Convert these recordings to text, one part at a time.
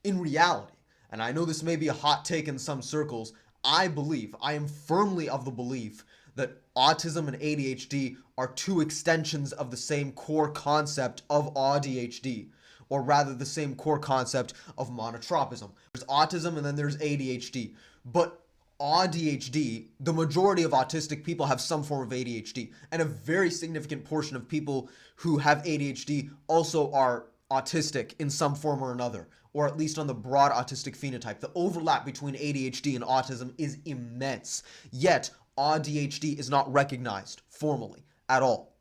In reality, and I know this may be a hot take in some circles, I am firmly of the belief that autism and ADHD are two extensions of the same core concept of AuDHD, or rather the same core concept of monotropism. There's autism and then there's ADHD. But AuDHD, the majority of autistic people have some form of ADHD, and a very significant portion of people who have ADHD also are autistic in some form or another, or at least on the broad autistic phenotype. The overlap between ADHD and autism is immense, yet AuDHD is not recognized formally at all.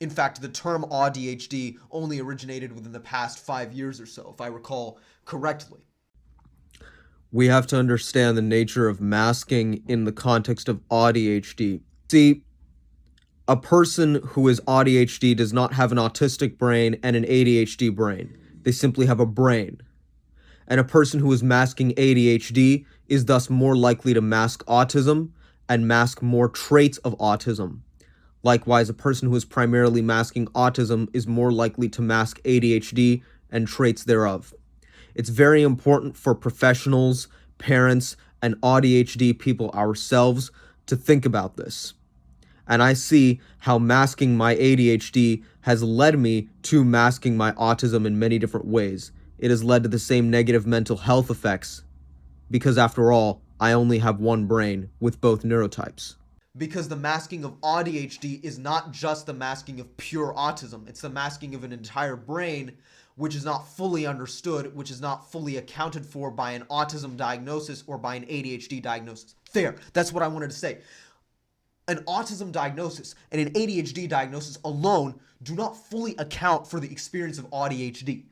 In fact, the term AuDHD only originated within the past 5 years or so, if I recall correctly. We have to understand the nature of masking in the context of AuDHD. See, a person who is AuDHD does not have an autistic brain and an ADHD brain. They simply have a brain. And a person who is masking ADHD is thus more likely to mask autism and mask more traits of autism. Likewise, a person who is primarily masking autism is more likely to mask ADHD and traits thereof. It's very important for professionals, parents, and AuDHD people ourselves to think about this. And I see how masking my ADHD has led me to masking my autism in many different ways. It has led to the same negative mental health effects because, after all, I only have one brain with both neurotypes. Because the masking of AuDHD is not just the masking of pure autism, it's the masking of an entire brain which is not fully understood, which is not fully accounted for by an autism diagnosis or by an ADHD diagnosis. There, that's what I wanted to say. An autism diagnosis and an ADHD diagnosis alone do not fully account for the experience of AuDHD.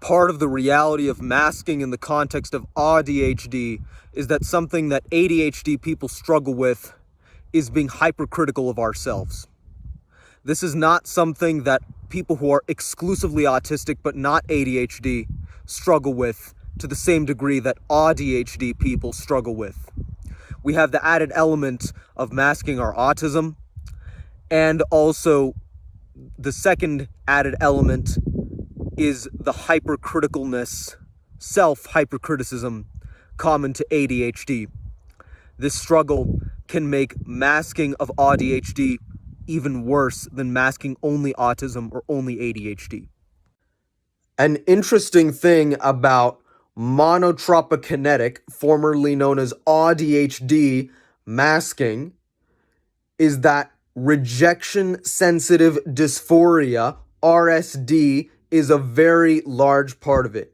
Part of the reality of masking in the context of AuDHD is that something that ADHD people struggle with is being hypercritical of ourselves. This is not something that people who are exclusively autistic but not ADHD struggle with to the same degree that AuDHD people struggle with. We have the added element of masking our autism, and also the second added element is the hypercriticalness, self-hypercriticism common to ADHD. This struggle can make masking of AuDHD even worse than masking only autism or only ADHD. An interesting thing about Monotropokinetic, formerly known as AuDHD masking, is that rejection-sensitive dysphoria, RSD, is a very large part of it.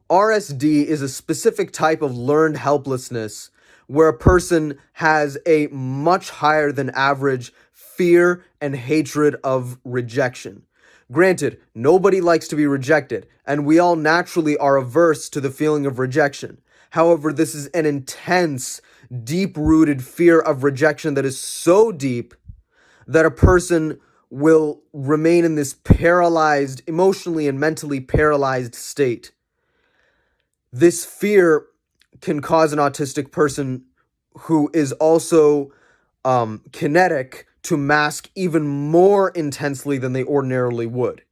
RSD is a specific type of learned helplessness where a person has a much higher than average fear and hatred of rejection. Granted, nobody likes to be rejected, and we all naturally are averse to the feeling of rejection. However, this is an intense, deep-rooted fear of rejection that is so deep that a person will remain in this paralyzed, emotionally and mentally paralyzed state. This fear can cause an autistic person who is also kinetic to mask even more intensely than they ordinarily would.